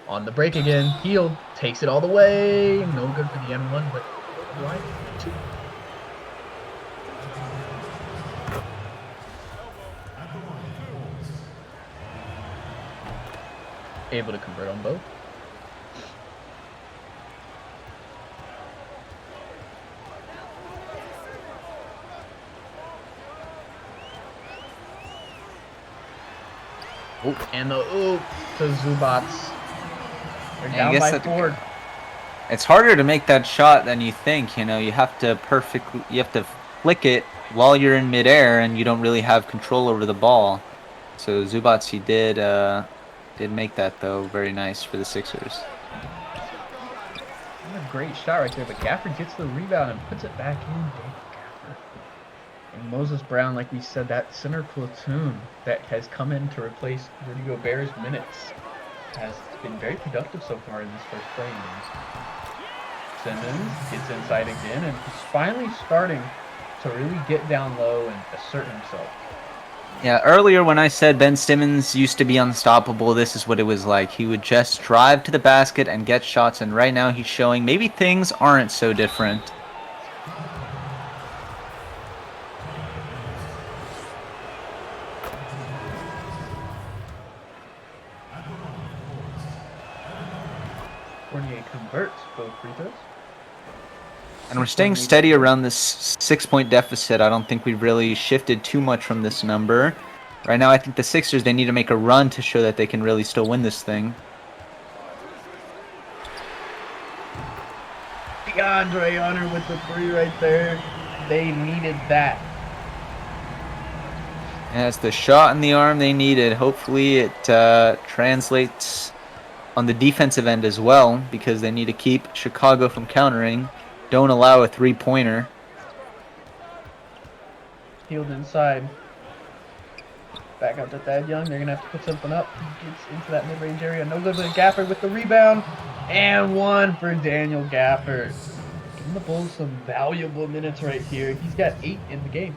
On the break again. Heel takes it all the way. No good for the N1, but right. 2. Able to convert on both. Oh, and the oop to Zubats. They're down by 4. It's harder to make that shot than you think. You know, you have to flick it while you're in midair, and you don't really have control over the ball. So Zubats, he did make that though. Very nice for the Sixers. What a great shot right there, but Gafford gets the rebound and puts it back in. Gafford. And Moses Brown, like we said, that center platoon that has come in to replace Rudy Gobert's minutes has been very productive so far in this first play-in game. Simmons gets inside again, and he's finally starting to really get down low and assert himself. Yeah, earlier when I said Ben Simmons used to be unstoppable, this is what it was like. He would just drive to the basket and get shots, and right now he's showing maybe things aren't so different. Fournier converts both free throws. And we're staying steady around this 6-point deficit. I don't think we've really shifted too much from this number. Right now, I think the Sixers, they need to make a run to show that they can really still win this thing. DeAndre Hunter with the 3 right there. They needed that. And it's the shot in the arm they needed. Hopefully it translates on the defensive end as well, because they need to keep Chicago from countering. don't allow a three-pointer. Healed inside. Back out to Thad Young. They're going to have to put something up. He gets into that mid-range area. No good, but Gafford with the rebound. And one for Daniel Gafford. Giving the Bulls some valuable minutes right here. He's got 8 in the game.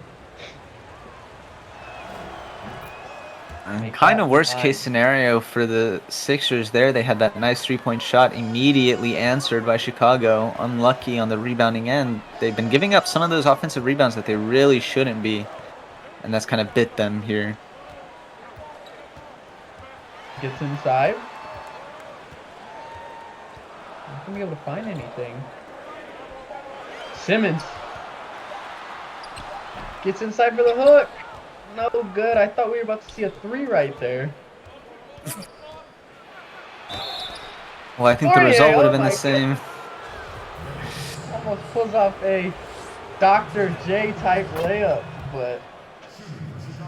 And kind of worst case scenario for the Sixers there. They had that nice three-point shot immediately answered by Chicago. Unlucky on the rebounding end. They've been giving up some of those offensive rebounds that they really shouldn't be. And that's kind of bit them here. Gets inside. Not going to be able to find anything. Simmons. Gets inside for the hook. No good. I thought we were about to see a 3 right there. Well, I think the result would have been the same. Almost pulls off a Dr. J type layup, but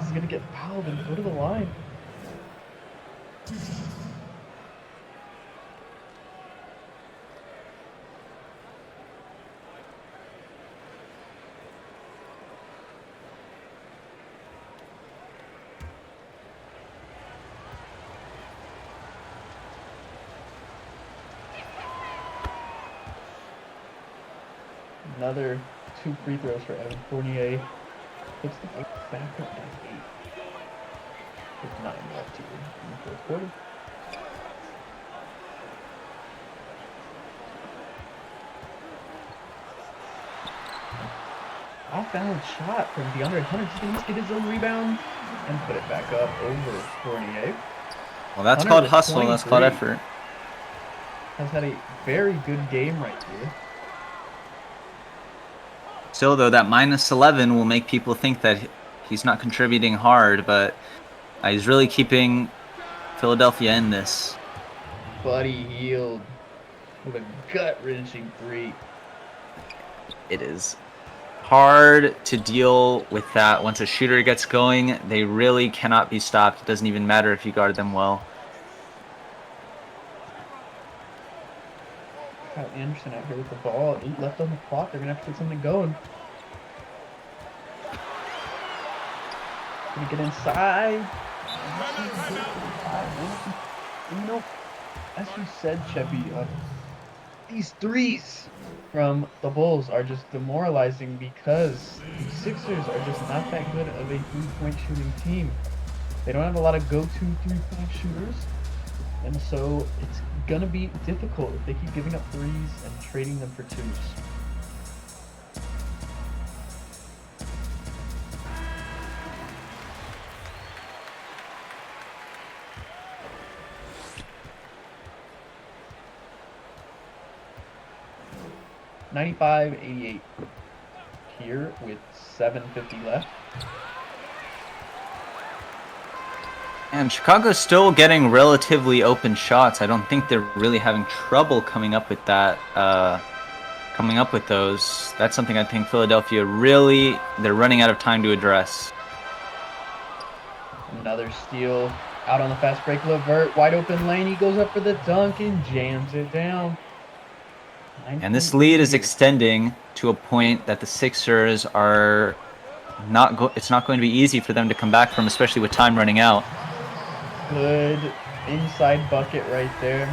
he's going to get fouled and go to the line. Another 2 free throws for Evan Fournier. Puts the Bucks back up by 8. With 9 left here in the fourth quarter. Off-balance shot from DeAndre Hunter. Just going to get his own rebound and put it back up over Fournier. Well, that's called hustle. That's called effort. Has had a very good game right here. Still, though, that -11 will make people think that he's not contributing hard, but he's really keeping Philadelphia in this. Buddy Hield with a gut-wrenching 3. It is hard to deal with that. Once a shooter gets going, they really cannot be stopped. It doesn't even matter if you guard them well. Kyle Anderson out here with the ball. 8 left on the clock. They're going to have to get something going. Going to get inside. You know, as you said, Chevy, these threes from the Bulls are just demoralizing because the Sixers are just not that good of a three-point shooting team. They don't have a lot of go-to three-point shooters, and so it's going to be difficult if they keep giving up threes and trading them for twos. $95-88 here with 7:50 left. And Chicago's still getting relatively open shots. I don't think they're really having trouble coming up with that. Coming up with those. That's something I think Philadelphia really, they're running out of time to address. Another steal out on the fast break. LeVert, wide open lane. He goes up for the dunk and jams it down. And this lead is extending to a point that the Sixers are it's not going to be easy for them to come back from, especially with time running out. Good inside bucket right there.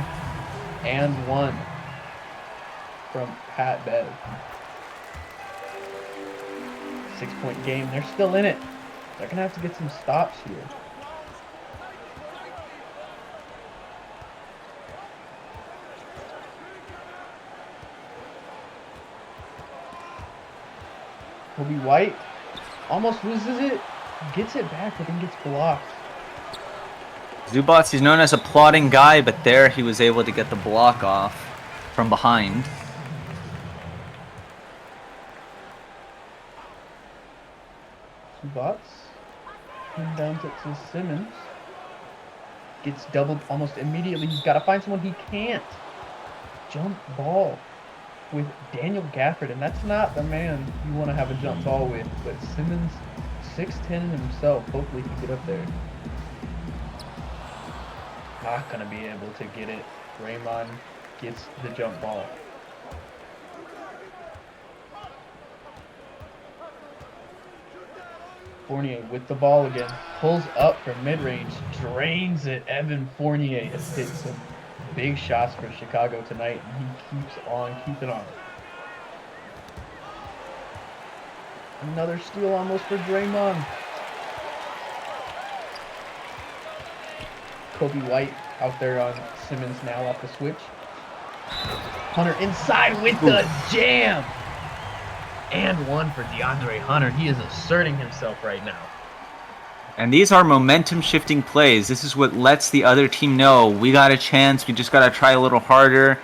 And one from Pat Bev. 6-point game. They're still in it. They're going to have to get some stops here. Kobe White almost loses it, gets it back, but then gets blocked. Zubats, he's known as a plotting guy, but there he was able to get the block off from behind. Zubats inbounds it to Simmons. Gets doubled almost immediately. He's got to find someone. He can't. Jump ball with Daniel Gafford, and that's not the man you want to have a jump ball with, but Simmons, 6'10" himself, hopefully he can get up there. Not going to be able to get it. Draymond gets the jump ball. Fournier with the ball again. Pulls up from mid-range. Drains it. Evan Fournier has hit some big shots for Chicago tonight, and he keeps on keeping on. Another steal almost for Draymond. Kobe White out there on Simmons now off the switch. Hunter inside with the jam. And one for DeAndre Hunter. He is asserting himself right now. And these are momentum shifting plays. This is what lets the other team know we got a chance. We just got to try a little harder.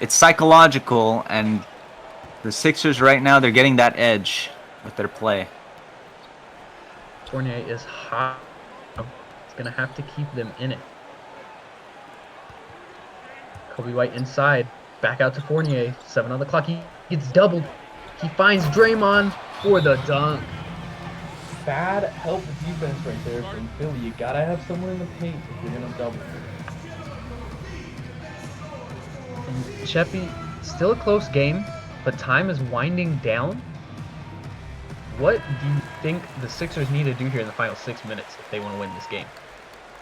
It's psychological, and the Sixers right now, they're getting that edge with their play. Fournier is hot. It's going to have to keep them in it. Kobe White inside. Back out to Fournier. 7 on the clock. He gets doubled. He finds Draymond for the dunk. Bad help defense right there from Philly. You got to have someone in the paint if you're going to double. And Cheppy, still a close game, but time is winding down. What do you think the Sixers need to do here in the final 6 minutes if they want to win this game?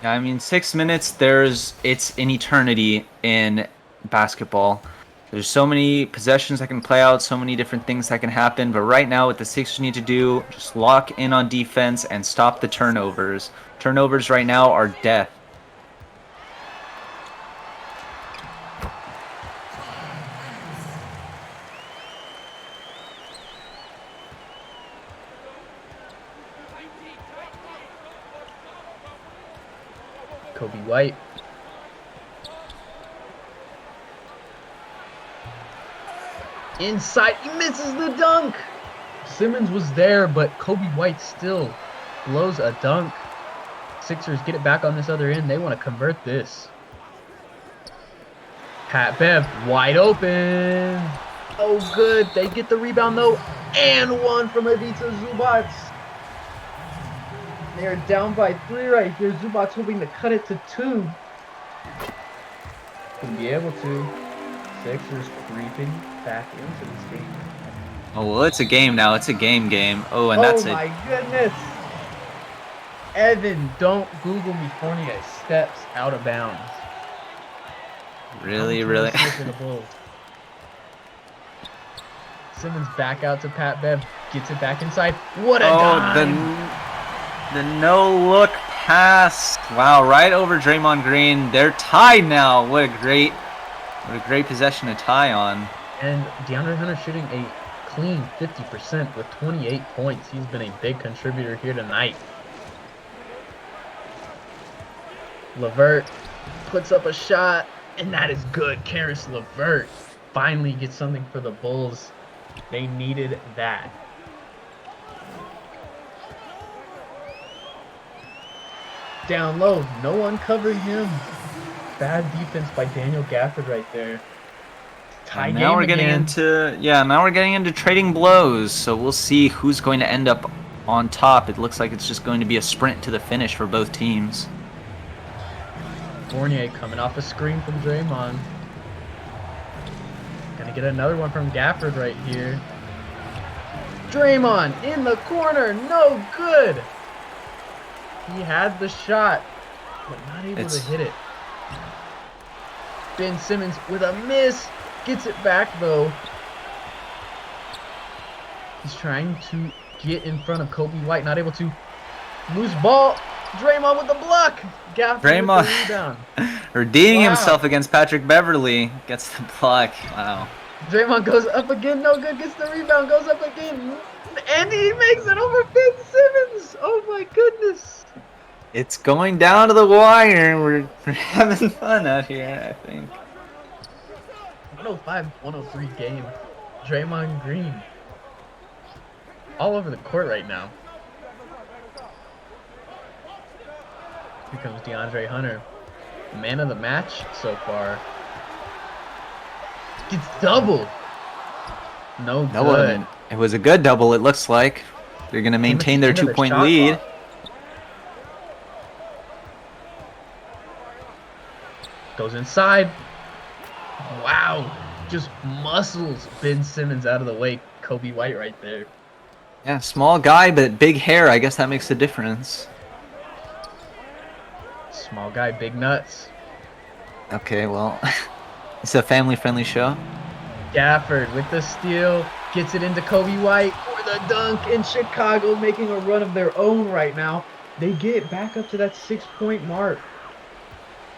I mean, 6 minutes, it's an eternity in basketball. There's so many possessions that can play out, so many different things that can happen. But right now, what the Sixers need to do, just lock in on defense and stop the turnovers. Turnovers right now are death. Kobe White. Inside, he misses the dunk. Simmons was there, but Kobe White still blows a dunk. Sixers get it back on this other end. They want to convert this. Pat Bev wide open. Oh, good. They get the rebound, though. And one from Ivica Zubac. They're down by 3 right here. Zubac hoping to cut it to 2. Can be able to. Sixers creeping back into this game. Oh, well, it's a game now. It's a game. Oh, and that's it. Oh, my goodness. Evan, don't Google me. Fournier steps out of bounds. Really? Simmons back out to Pat Bev. Gets it back inside. What a dime. The no-look pass. Wow, right over Draymond Green. They're tied now. What a great possession to tie on. And DeAndre Hunter shooting a clean 50% with 28 points. He's been a big contributor here tonight. LeVert puts up a shot, and that is good. Karis LeVert finally gets something for the Bulls. They needed that. Down low, no one covering him. Bad defense by Daniel Gafford right there. Tie now we're getting into trading blows, so we'll see who's going to end up on top. It looks like it's just going to be a sprint to the finish for both teams. Fournier coming off a screen from Draymond. Gonna get another one from Gafford right here. Draymond in the corner, no good. He had the shot, but not able to hit it. Ben Simmons with a miss. Gets it back, though. He's trying to get in front of Kobe White. Not able to. Loose ball. Draymond with the block. Draymond with the rebound. redeeming himself against Patrick Beverly. Gets the block. Wow. Draymond goes up again. No good. Gets the rebound. Goes up again. And he makes it over Ben Simmons. Oh, my goodness. It's going down to the wire. We're having fun out here, I think. 105-103 game. Draymond Green. All over the court right now. Here comes DeAndre Hunter. Man of the match so far. Gets doubled. No good. It was a good double, it looks like. They're going to maintain their 2-point lead. Goes inside. Wow. Just muscles Ben Simmons out of the way. Kobe White right there. Yeah, small guy, but big hair. I guess that makes a difference. Small guy, big nuts. Okay, well, it's a family-friendly show. Gafford with the steal, gets it into Kobe White for the dunk, in Chicago making a run of their own right now. They get back up to that 6 point mark.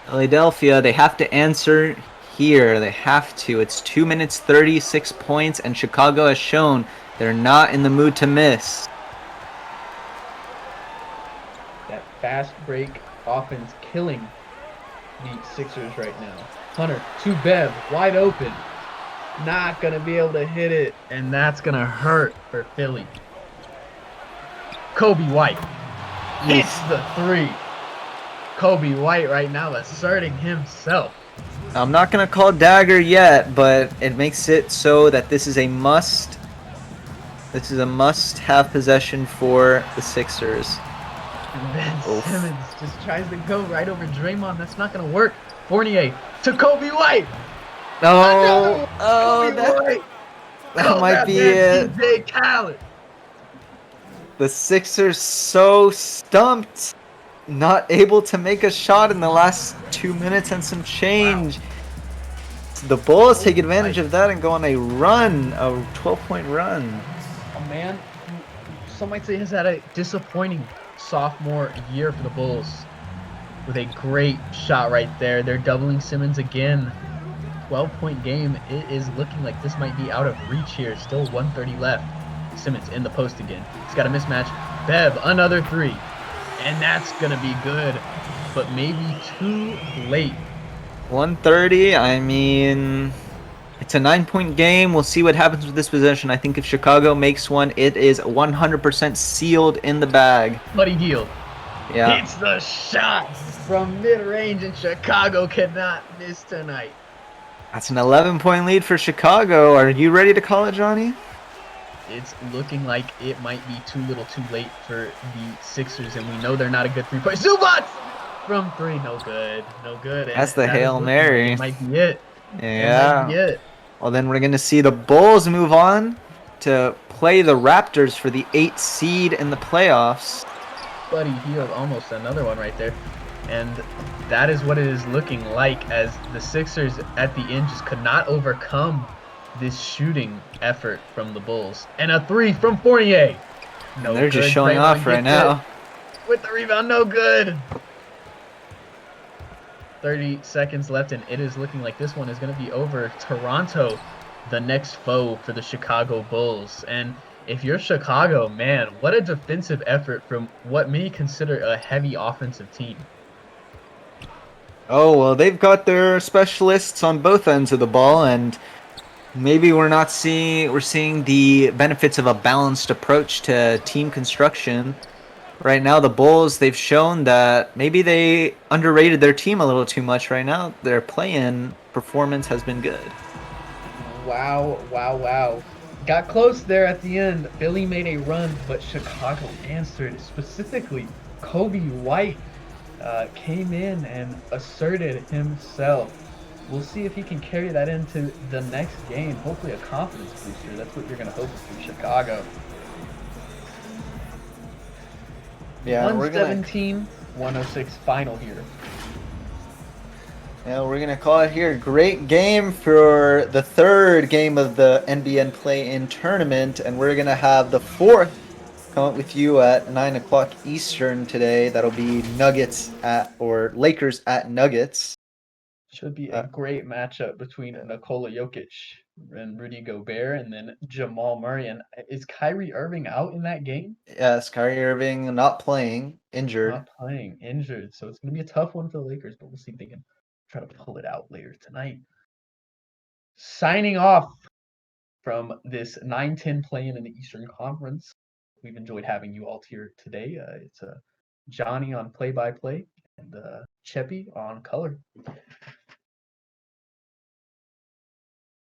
Philadelphia, they have to answer here. They have to. It's 2 minutes 36 points, and Chicago has shown they're not in the mood to miss. That fast break offense killing the Sixers right now. Hunter to Bev, wide open. Not going to be able to hit it, and that's going to hurt for Philly. Kobe White hits Oof. the three. Kobe White right now asserting himself. I'm not going to call dagger yet, but it makes it so that this is a must. This is a must-have possession for the Sixers. And Ben Oof. Simmons just tries to go right over Draymond. That's not going to work. Fournier to Kobe White. No. Kobe That White. Call might that be man it. TJ Khaled. The Sixers so stumped, not able to make a shot in the last 2 minutes and some change. Wow. The Bulls take Kobe advantage White, of that and go on a run, a 12-point run. a man who some might say has had a disappointing sophomore year for the Bulls with a great shot right there. They're doubling Simmons again. 12-point game. It is looking like this might be out of reach here. Still 1:30 left. Simmons in the post again. He's got a mismatch. Bev, another three. And that's going to be good, but maybe too late. 130, I mean, it's a 9-point game. We'll see what happens with this possession. I think if Chicago makes one, it is 100% sealed in the bag. Buddy Hield Yeah. hits the shot from mid-range, and Chicago cannot miss tonight. That's an 11-point lead for Chicago. Are you ready to call it, Johnny? It's looking like it might be too little too late for the Sixers, and we know they're not a good three-point. Zubats from three, no good, no good. And That's the that is Hail looking like Mary. it might be it. It might be Yeah. it. Well, then we're going to see the Bulls move on to play the Raptors for the 8th seed in the playoffs. Buddy Hield, almost another one right there. And that is what it is looking like, as the Sixers at the end just could not overcome this shooting effort from the Bulls. And a three from Fournier. And No they're good. just showing Draymond off right gets it now. with the rebound. No good. 30 seconds left, and it is looking like this one is going to be over. Toronto, the next foe for the Chicago Bulls. And if you're Chicago, man, what a defensive effort from what many consider a heavy offensive team. Oh, well, they've got their specialists on both ends of the ball, and maybe we're seeing the benefits of a balanced approach to team construction. Right now, the Bulls, they've shown that maybe they underrated their team a little too much right now. Their play-in performance has been good. Wow, wow, wow. Got close there at the end. Philly made a run, but Chicago answered. Specifically, Kobe White came in and asserted himself. We'll see if he can carry that into the next game. Hopefully, a confidence booster. That's what you're going to hope for Chicago. Yeah, we're gonna 117-106 final here. Yeah, we're gonna call it here. Great game for the third game of the NBN Play-in tournament, and we're gonna have the fourth come up with you at 9 o'clock Eastern today. That'll be Lakers at Nuggets. Should be a great matchup between Nikola Jokic and Rudy Gobert, and then Jamal Murray. And is Kyrie Irving out in that game? Yes, Kyrie Irving not playing, injured. Not playing, injured. So it's going to be a tough one for the Lakers, but we'll see if they can try to pull it out later tonight. Signing off from this 9-10 play-in the Eastern Conference. We've enjoyed having you all here today. It's Johnny on play-by-play and Cheppy on color.